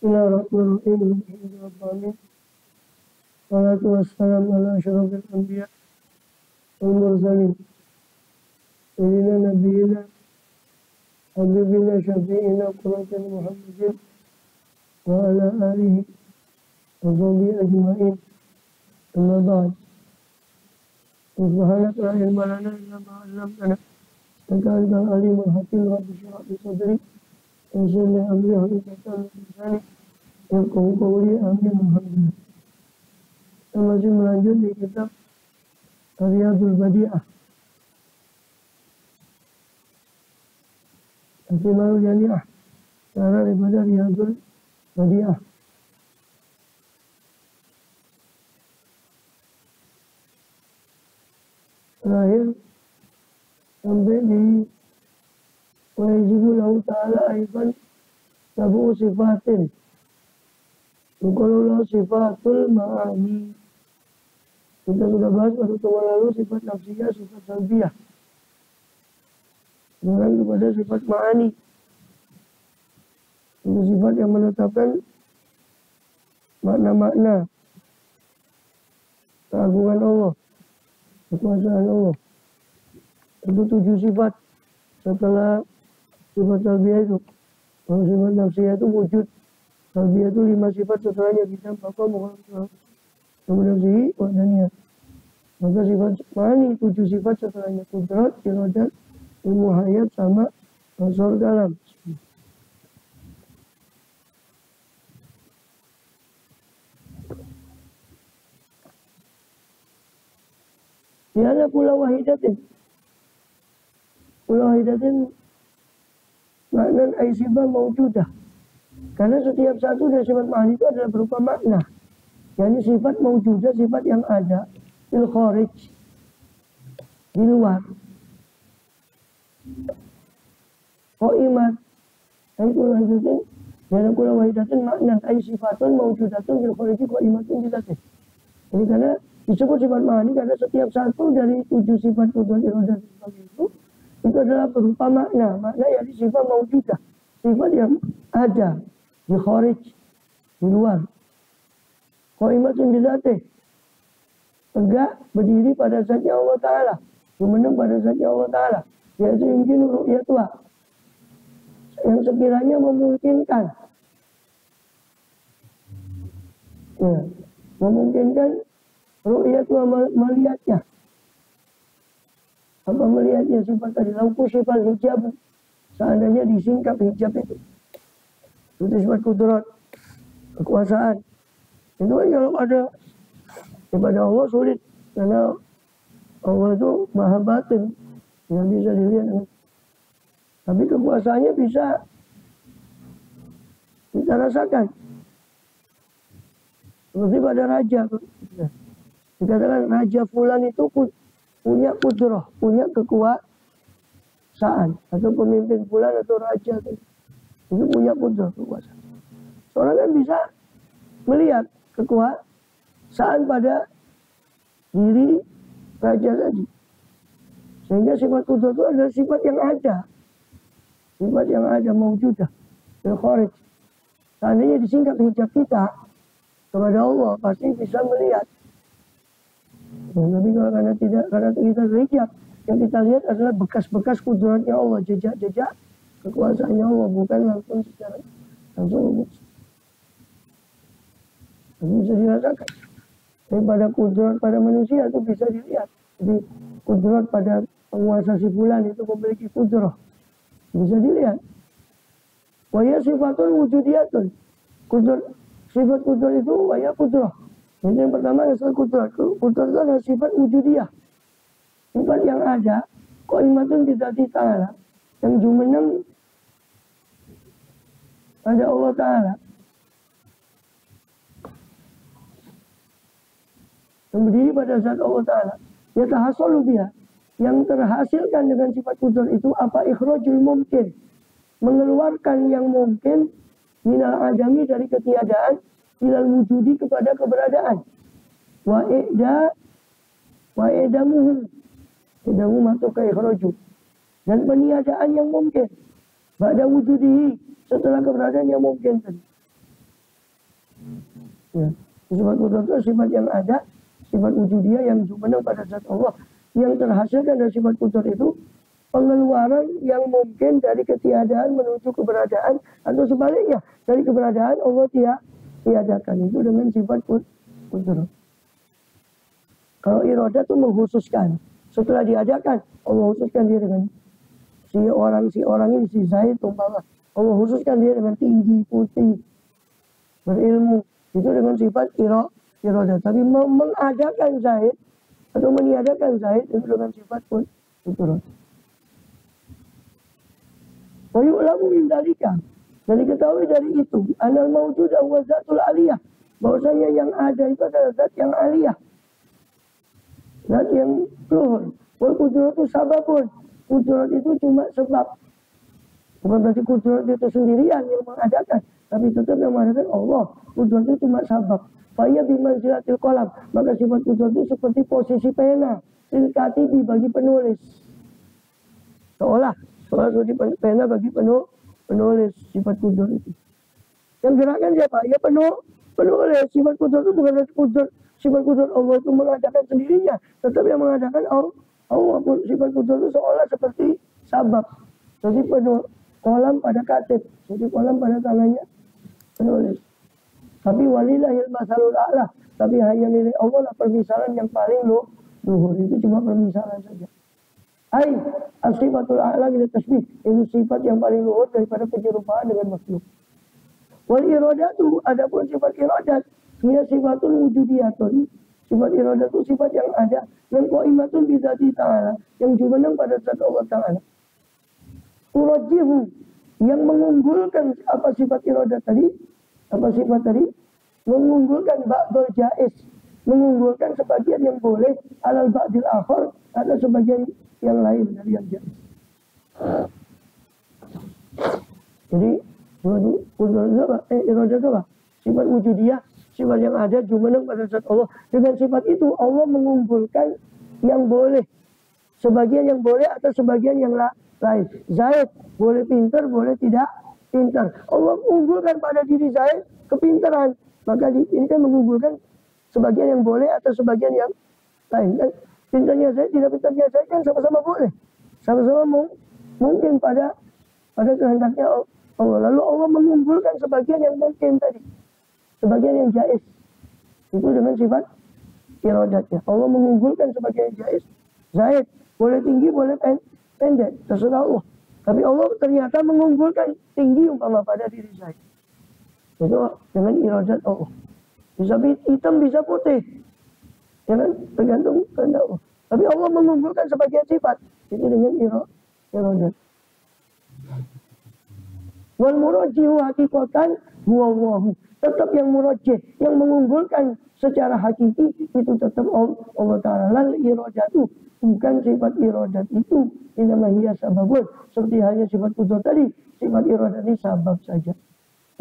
Bismillahirrahmanirrahim. Alhamdulillah. Salatu wassalamu ala asyrafil anbiya wal mursalin. Sayyidina nabiyina habibina syafi'ina qurratin Muhammadin wa ala alihi wa sahbihi ajma'in. Amma ba'd. Subhanaka la ilma lana illa ma 'allamtana. Innaka antal alimul hakim. Rabbi shrah li sadri wa yassir li amri wahlul 'uqdatam min lisani yafqahu qawli. Amin. Alhamdulillah. Kita masih melanjut di kitab Riyadul Badi'ah. Al-Fimalul Jami'ah. Cara daripada Riyadul Badi'ah. Terakhir sampai di wajibu lahu ta'ala aiban sabu sifatin. Kalau sifatul ma'ani. Kita sudah bahas pada pertemuan lalu sifat nafsiyah, sifat salbiyah. Dengan kepada sifat ma'ani. Itu sifat yang menetapkan makna-makna keagungan Allah, kekuasaan Allah. Itu 7 sifat setelah sifat salbiyah itu. Kalau sifat nafsiyah itu wujud. Salbiyah itu 5 sifat setelahnya kita bapak muhammad nafsihi wa daniyah. Maka sifat ma'ani 7 sifat setelahnya kudrat, iradat, ilmu hayat sama basar kalam. Tiada pula wahidatin. Pula wahidatin makna aisibah mawjudah. Karena setiap satu dari sifat ma'ani itu adalah berupa makna. Yani sifat mawjudah, sifat yang ada fil kharij, di luar. Qaimat ay kula wahidatin, yana kula wahidatin makna ay sifatun mawjudatun fil kharij qaimatun bidzatih. Jadi karena disebut sifat ma'ani karena setiap satu dari 7 sifat kudrat iradah itu adalah berupa makna. Makna yakni sifat mawjudah, sifat yang ada di kharij, di luar. Qaimatun bidzatih, tegak berdiri pada zatnya Allah Ta'ala, memenang pada zatnya Allah Ta'ala, yaitu mungkin ru'yatullah, yang sekiranya memungkinkan, ya, memungkinkan ru'yatullah, melihatnya. Apa melihatnya? Sifat tadi lauku sifat hijab, seandainya disingkap hijab itu sifat kudrat, kekuasaan. Itu kan kalau ada kepada Allah sulit, karena Allah itu maha batin, yang bisa dilihat. Tapi kekuasaannya bisa kita rasakan. Seperti pada raja, dikatakan raja fulan itu punya kudrah, punya kekuasaan, atau pemimpin fulan atau raja itu punya kudrah, kekuasaan. Seorang kan bisa melihat kekuasaan pada diri raja tadi. Sehingga sifat kudrat itu adalah sifat yang ada. Sifat yang ada mawjudah fil kharij. Seandainya disingkap hijab kita kepada Allah, pasti bisa melihat. Tapi kalau karena kita hijab, yang kita lihat adalah bekas-bekas kudratnya Allah, jejak-jejak kekuasaannya Allah, bukan langsung secara langsung. Bisa dirasakan. Tapi pada kudrat pada manusia itu bisa dilihat. Jadi kudrat pada penguasa si fulan itu memiliki kudrat, bisa dilihat. Waya sifatun wujudiyatun. Kudrat, sifat kudrat itu waya kudrat. Jadi yang pertama adalah kudrat. Kudrat itu adalah sifat wujudiyah, sifat yang ada. Qaimatun bidzati ta'ala, yang jumeneng pada Allah Ta'ala, yang berdiri pada zat Allah Ta'ala. Ya tahassulu biha, yang terhasilkan dengan sifat kudrat itu apa? Ikhrajul mumkin, mengeluarkan yang mungkin, minal adami, dari ketiadaan, ilal wujudi, kepada keberadaan. Wa edamuhu, edamu masuk ke ikhraju, dan peniadaan yang mungkin, ba'da wujudihi, setelah keberadaan yang mungkin tadi. Ya. Sifat kudrat itu sifat yang ada, sifat wujudiyah yang menang pada zat Allah. Yang terhasilkan dari sifat kudrat itu pengeluaran yang mungkin dari ketiadaan menuju keberadaan, atau sebaliknya dari keberadaan Allah tiadakan. Itu dengan sifat kudrat. Kalau iradah itu mengkhususkan. Setelah diadakan, Allah khususkan dia dengan si orang ini, si Zaid umpama. Allah khususkan dia dengan tinggi, putih, berilmu. Itu dengan sifat iradah. Tapi mengadakan Zaid atau meniadakan Zaid itu dengan sifat kudrat. Wa yu'lamu min dzalika. Dan diketahui dari itu, anal mawjud wa zatul aliyah. Bahwasanya yang ada itu adalah zat yang aliyah. Zat yang luhur. Wal kudrat itu sababun. Kudrat itu cuma sebab. Bukan berarti kudrat itu sendirian yang mengadakan. Tapi tetap yang mengadakan Allah. Kudrat itu cuma sabab. Faya bimanzilatil qalam. Maka sifat kudrat itu seperti posisi pena. Ilkatibi bagi penulis. Seolah seperti pena bagi penulis. Sifat kudrat itu. Yang gerakan siapa? Ya penulis. Sifat kudrat itu bukan dari kudrat. Sifat kudrat Allah itu mengadakan sendirinya. Tetap yang mengadakan Allah. Sifat kudrat itu seolah seperti sabab. Jadi kolam pada katib. Jadi kolam pada tangannya penulis. Tapi walillahil masalul a'la. Tapi hanya milik Allah lah permisalan yang paling luhur. Itu cuma permisalan saja. As-sifatul a'la bila tasbih. Itu sifat yang paling luhur daripada penyerupaan dengan makhluk. Wal iradatu, adapun sifat iradat, dia sifatul wujudiyatun. Sifat iradat itu sifat yang ada, yang qaimatun bi dzati ta'ala, yang jumenang pada zat Allah Ta'ala. Turajjihu, yang mengunggulkan apa sifat iradat tadi? Apa sifat tadi? Mengunggulkan ba'dul jaiz, mengunggulkan sebagian yang boleh alal ba'dil akhar, ada sebagian yang lain dari yang jaiz. Jadi iradat itu apa? Sifat wujudiyah, sifat yang ada jumenang pada zat Allah. Dengan sifat itu Allah mengumpulkan yang boleh, sebagian yang boleh atau sebagian yang lain. Zaid boleh pintar, boleh tidak pintar. Allah unggulkan pada diri Zaid kepintaran. Maka ini kan mengunggulkan sebagian yang boleh atau sebagian yang lain. Dan pintarnya Zaid, tidak pintarnya Zaid kan sama-sama boleh. Sama-sama mungkin pada kehendaknya Allah. Lalu Allah mengunggulkan sebagian yang mungkin tadi. Sebagian yang jaiz. Itu dengan sifat iradatnya. Allah mengunggulkan sebagian yang jaiz. Zaid boleh tinggi, boleh pendek. Terserah Allah. Tapi Allah ternyata mengunggulkan tinggi umpama pada diri Zaid. Itu dengan iradat Allah. Bisa hitam, bisa putih. Ya kan? Tergantung kehendak Allah. Tapi Allah mengunggulkan sebagian sifat. Itu dengan iradat. Wal murajjihu hakikatan huwa Allahu. Tetap yang murajjih, yang mengunggulkan secara hakiki itu tetap Allah Ta'ala. Lal iradatu, bukan sifat iradat itu. Inama hiya sababun. Seperti hanya sifat kudrat tadi, sifat iradat ini sabab saja.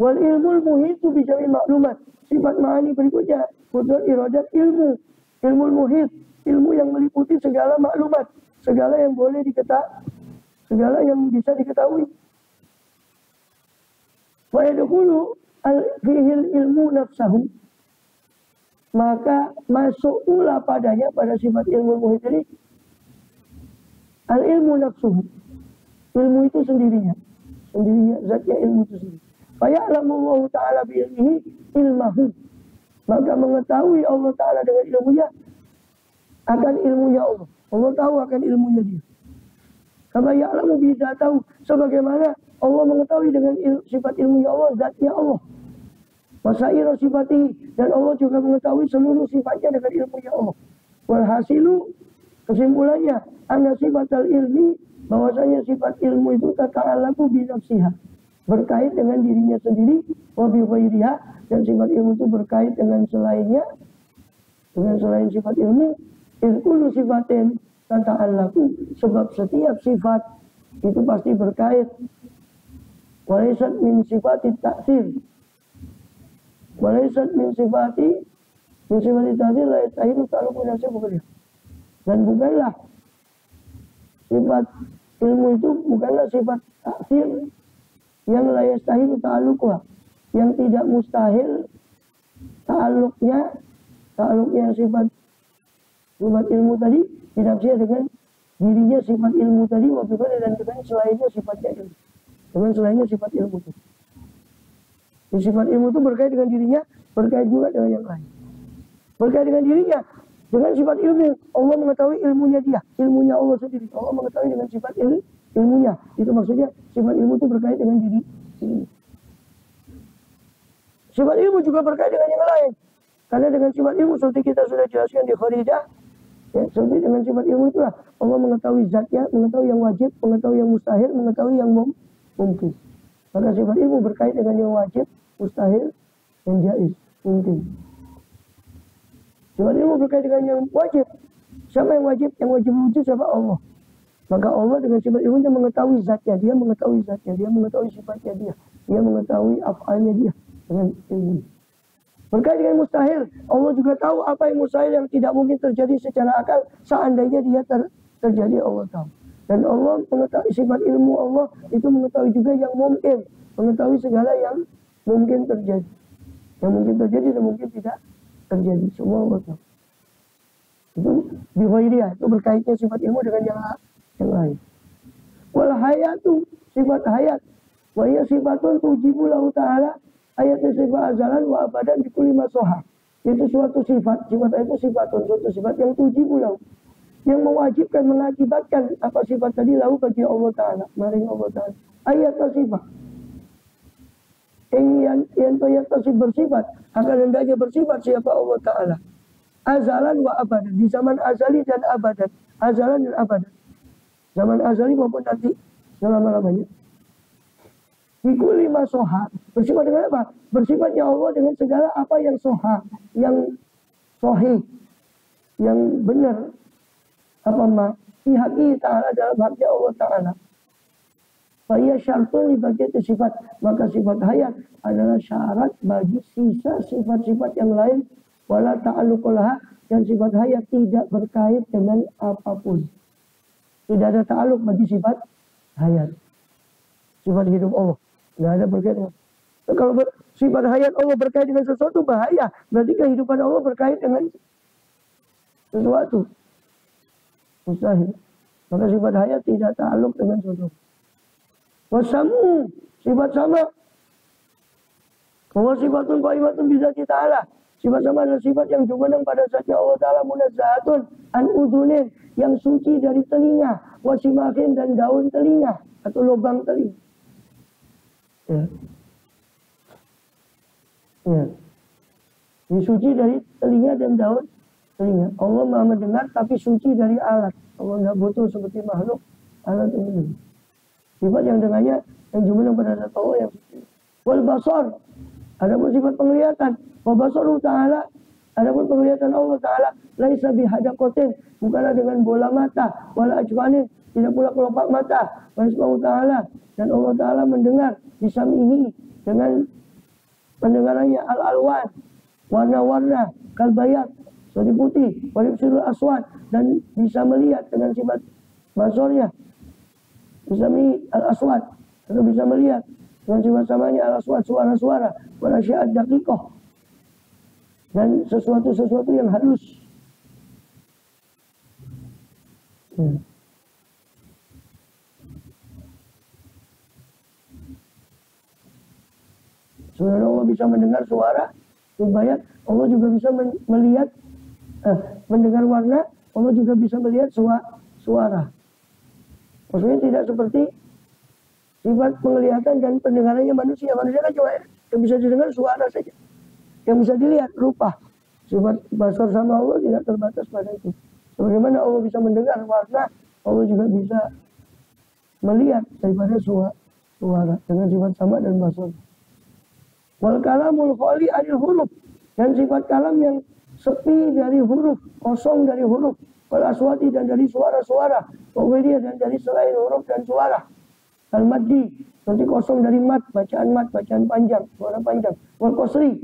Wal ilmul muhitu bijamil maklumat. Sifat ma'ani berikutnya, kudrat iradat ilmu. Ilmul muhit, ilmu yang meliputi segala maklumat. Segala yang boleh diketahui, segala yang bisa diketahui. Wa yadkhulu al-fihil ilmu nafsahu, maka masuk pula padanya pada sifat ilmu muhit ini al-ilmu nafsuhu, ilmu itu sendirinya zatnya ilmu itu sendiri. Fa ya'lamu Allah Ta'ala bi ilmihi ilmahu, maka mengetahui Allah Ta'ala dengan ilmunya akan ilmunya Allah. Allah tahu akan ilmunya dia. Kama ya'lamu bi dzatahu, sebagaimana Allah mengetahui dengan sifat ilmunya Allah, zatnya Allah. Wasaira sifati, dan Allah juga mengetahui seluruh sifatnya dengan ilmunya Allah. Walhasilu, kesimpulannya, anna sifatal ilmi, bahwasanya sifat ilmu itu tata'alaku binafsiha, berkait dengan dirinya sendiri, wa bi ghairiha, dan sifat ilmu itu berkait dengan selainnya, dengan selain sifat ilmu. Kullu sifatin tata'alaku, sebab setiap sifat itu pasti berkait. Walaysat min sifati ta'sir, walaysat min sifati ta'sir la yastahilu ta'alluqu nafsi bukan. Dan bukanlah sifat ilmu itu bukanlah sifat ta'sir yang la yastahilu ta'alluqu, yang tidak mustahil ta'aluknya sifat ilmu tadi ditafsir dengan dirinya sifat ilmu tadi, dan dengan selainnya sifatnya ilmu. Dengan selainnya sifat ilmu itu. Sifat ilmu itu berkait dengan dirinya, berkait juga dengan yang lain. Berkait dengan dirinya, dengan sifat ilmu. Allah mengetahui ilmunya dia, ilmunya Allah sendiri. Allah mengetahui dengan sifat ilmunya. Itu maksudnya sifat ilmu itu berkait dengan diri. Sifat ilmu juga berkait dengan yang lain. Karena dengan sifat ilmu seperti kita sudah jelaskan di Kharidah, ya, seperti dengan sifat ilmu itulah Allah mengetahui zatnya, mengetahui yang wajib, mengetahui yang mustahil, mengetahui yang mungkin. Karena sifat ilmu berkait dengan yang wajib, mustahil, dan jaiz, mungkin. Sifat ilmu berkait dengan yang wajib. Siapa yang wajib? Yang wajib wujud siapa? Allah. Maka Allah dengan sifat ilmunya mengetahui zatnya, dia mengetahui zatnya, dia mengetahui sifatnya dia mengetahui af'alnya dia dengan ilmu. Berkait dengan mustahil, Allah juga tahu apa yang mustahil yang tidak mungkin terjadi secara akal, seandainya dia terjadi, Allah tahu. Dan Allah mengetahui sifat ilmu Allah itu mengetahui juga yang mungkin, mengetahui segala yang mungkin terjadi. Yang mungkin terjadi dan mungkin tidak terjadi, semua Allah tahu. Itu biwairiyah, itu berkaitnya sifat ilmu dengan yang lain. Wal hayatu, sifat hayat, wa hiya sifatun tujibu lahu ta'ala, ayatnya sifat azalan wa abadan di kulli masoha. Itu suatu sifat itu sifatun, suatu sifat yang tujibu lahu, yang mewajibkan, mengakibatkan apa sifat tadi lahu bagi Allah Ta'ala, maring Allah Ta'ala. Ayat sifat yang tersifat bersifat, akan hendaknya bersifat siapa Allah Ta'ala. Azalan wa abadan, di zaman azali dan abadan, azalan dan abadan. Zaman azali maupun nanti selama-lamanya. Bikuli masoha, bersifat dengan apa? Bersifatnya Allah dengan segala apa yang soha, yang sohi, yang benar. Apa pihaki ta'ala dalam haknya Allah Ta'ala. Faya syartun bagi sifat, maka sifat hayat adalah syarat bagi sisa sifat-sifat yang lain. Wala ta'aluqulaha, dan sifat hayat tidak berkait dengan apapun. Tidak ada ta'aluk bagi sifat hayat. Sifat hidup Allah tidak ada berkaitan. Kalau sifat hayat Allah berkait dengan sesuatu, bahaya. Berarti kehidupan Allah berkait dengan sesuatu. Mustahil. Maka sifat hayat tidak ta'aluk dengan sesuatu. Wasamu, sifat sama. Bahwa sifatun qaimatun bizati ta'ala. Sifat sama adalah sifat yang jumeneng pada zatnya Allah Ta'ala, munazzahatun an udhunin, yang suci dari telinga, wasimakin, dan daun telinga atau lubang telinga. Ya. Ya. Suci dari telinga dan daun telinga. Allah Maha mendengar tapi suci dari alat. Allah tidak butuh seperti makhluk alat ini. Sifat yang dengannya yang jumeneng pada zat Allah yang suci. Wal basar, adapun sifat penglihatan. Wa basaru ta'ala, adapun penglihatan Allah Ta'ala, laisa bihadaqatin, bukanlah dengan bola mata, wala ajwanin, tidak pula kelopak mata. Wa isma'u ta'ala, dan Allah Ta'ala mendengar bisamihi, dengan pendengarannya al-alwan, warna-warna, kalbayat, seperti putih, walibsirul aswad, dan bisa melihat dengan sifat basornya, bisamihi al-aswad, atau bisa melihat dengan sifat samanya al-aswad, suara-suara, walasya'ad daqiqah, dan sesuatu-sesuatu yang halus. Ya. Sebenarnya Allah bisa mendengar suara, supaya Allah juga bisa melihat, mendengar warna, Allah juga bisa melihat suara. Maksudnya tidak seperti sifat penglihatan dan pendengarannya manusia. Manusia kan cuma yang bisa didengar suara saja. Yang bisa dilihat rupa. Sifat basar sama Allah tidak terbatas pada itu. Sebagaimana Allah bisa mendengar warna, Allah juga bisa melihat daripada suara dengan sifat sama dan basar. Wal kalamul khali anil huruf, dan sifat kalam yang sepi dari huruf, kosong dari huruf. Wal aswati, dan dari suara-suara. Wal dan dari selain huruf dan suara. Al maddi, nanti kosong dari mat, bacaan panjang, suara panjang. Wal qasri,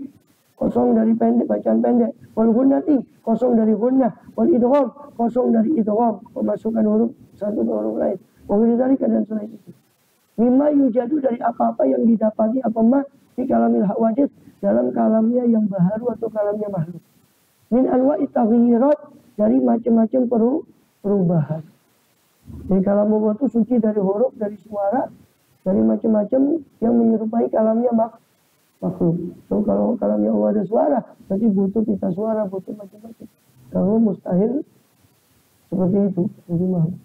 kosong dari pendek, bacaan pendek. Wal gunnati, kosong dari gunnah. Wal idgham, kosong dari idgham, memasukkan huruf satu ke huruf lain. Wal dzalika, dan selain itu. Mimma yujadu, dari apa-apa yang didapati apa mah di kalamil hawadits, dalam kalamnya yang baharu atau kalamnya makhluk. Min anwa'i taghyirat, dari macam-macam perubahan. Jadi kalam Allah itu suci dari huruf, dari suara, dari macam-macam yang menyerupai kalamnya makhluk. So, kalau kalamnya Allah ada suara, berarti butuh kita suara, butuh macam-macam. Kalau mustahil seperti itu, jadi makhluk.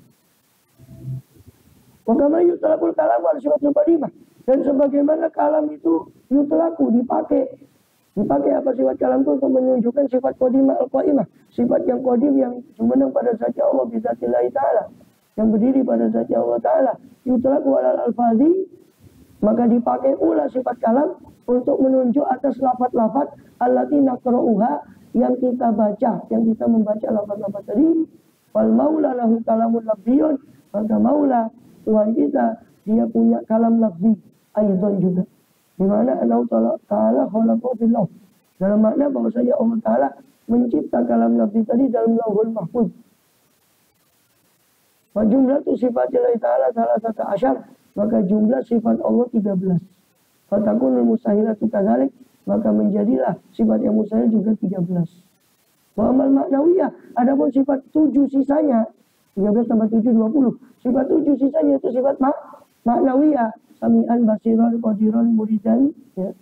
Wakama yutlaqul kalam wal sifatul qadimah, dan sebagaimana kalam itu yutlaqu dipakai apa sifat kalam itu untuk menunjukkan sifat qadimah al-qaimah, sifat yang qadim yang jumeneng pada zatnya Allah bizatillahi ta'ala, yang berdiri pada zatnya Allah ta'ala. Yutlaqu alal alfazi, maka dipakai pula sifat kalam untuk menunjuk atas lafaz-lafaz allati naqra'uha, yang kita baca, yang kita membaca lafaz-lafaz tadi. Wal maula lahu kalamun lafziyun, maka maula Tuhan kita, dia punya kalam lafzi aidan juga. Di mana Allah Ta'ala khalaqahu fil lawh. Dalam makna bahwasanya Allah Ta'ala mencipta kalam lafzi tadi dalam Lauhul Mahfuz. Wa jumlatu sifatillahi ta'ala salah satu asyar, maka jumlah sifat Allah 13. Fatakunul mustahilatu kadzalik, maka menjadilah sifat yang mustahil juga 13. Wa amal maknawiyah, adapun sifat 7 sisanya, 13 tambah 7 20. Sifat 7 sisanya itu sifat maknawiyah, sami'an, basiran, qadiran, muridan, ya.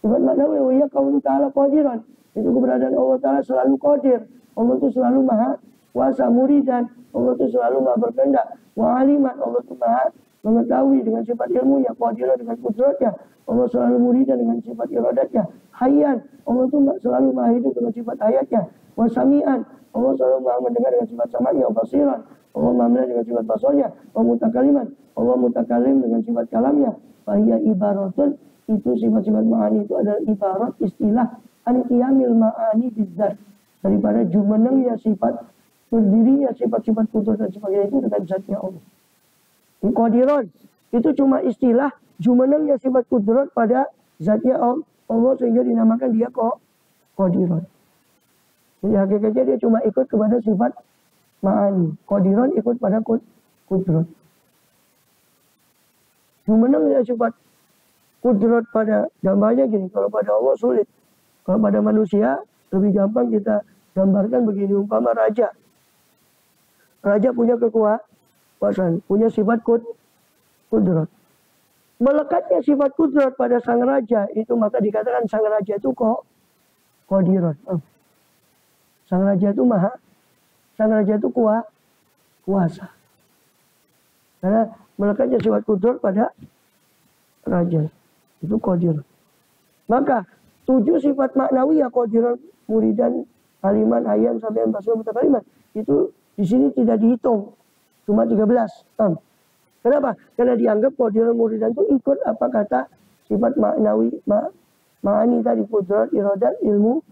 Sifat maknawiyah wa ya qaulu ta'ala qadiran, itu keberadaan Allah Ta'ala selalu qadir. Allah itu selalu maha kuasa. Muridan, Allah itu selalu maha berkehendak. Wa aliman, Allah itu maha mengetahui dengan sifat ilmunya. Qadiran, dengan kudratnya. Allah selalu muridan dengan sifat iradatnya. Hayyan, Allah itu selalu maha hidup dengan sifat hayatnya. Wa sami'an, Allah selalu maha mendengar dengan sifat samanya. Wa basiran, Allah maha melihat dengan sifat basarnya. Wa mutakaliman, Allah mutakalim dengan sifat kalamnya. Fahiyya ibaratun, itu sifat-sifat ma'ani itu adalah ibarat, istilah an qiyamil ma'ani bizzat, daripada jumenengnya sifat, berdirinya sifat-sifat kudrat dan sebagainya itu dengan zatnya Allah. Qadiran itu cuma istilah jumenengnya sifat kudrat pada zatnya Allah, sehingga dinamakan dia qadiran. Jadi hakikatnya dia cuma ikut kepada sifat ma'ani. Qadiran ikut pada kudrat. Jumenengnya sifat kudrat pada gambarnya gini, kalau pada Allah sulit. Kalau pada manusia lebih gampang kita gambarkan begini, umpama raja. Raja punya kekuasaan, punya sifat kudrat. Melekatnya sifat kudrat pada sang raja itu, maka dikatakan sang raja itu qadiran. Sang raja itu sang raja itu kuasa. Karena melekatnya sifat kudrat pada raja itu qadir. Maka 7 sifat maknawiyah, qadiran, muridan, aliman, hayyan, sami'an, basiran, mutakaliman, itu di sini tidak dihitung, cuma 13. Kenapa? Karena dianggap qadiran, muridan itu ikut apa kata sifat maknawi, ma'ani tadi, kudrat, iradat, ilmu.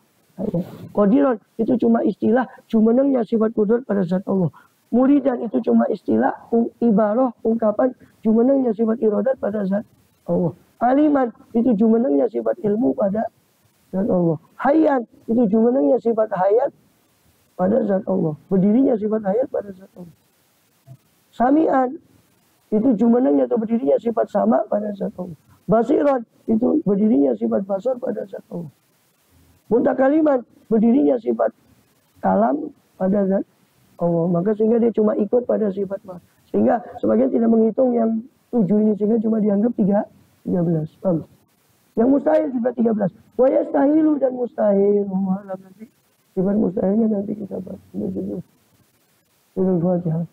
Qadiran itu cuma istilah jumenengnya sifat kudrat pada zat Allah. Muridan itu cuma istilah ibarah, ungkapan jumenengnya sifat iradat pada zat Allah. Aliman itu jumenengnya sifat ilmu pada zat Allah. Hayyan itu jumenengnya sifat hayat pada zat Allah. Berdirinya sifat hayat pada zat Allah. Sami'an itu jumenengnya atau berdirinya sifat sama pada zat Allah. Basiran itu berdirinya sifat basar pada zat Allah. Mutakaliman berdirinya sifat kalam pada zat Allah. Maka sehingga dia cuma ikut pada sifat Allah. Sehingga sebagian tidak menghitung yang 7 ini, sehingga cuma dianggap 13. Yang mustahil juga 13. Wa yastahilu, dan mustahil. Nanti sifat mustahilnya nanti kita bahas. Ini Fatihah.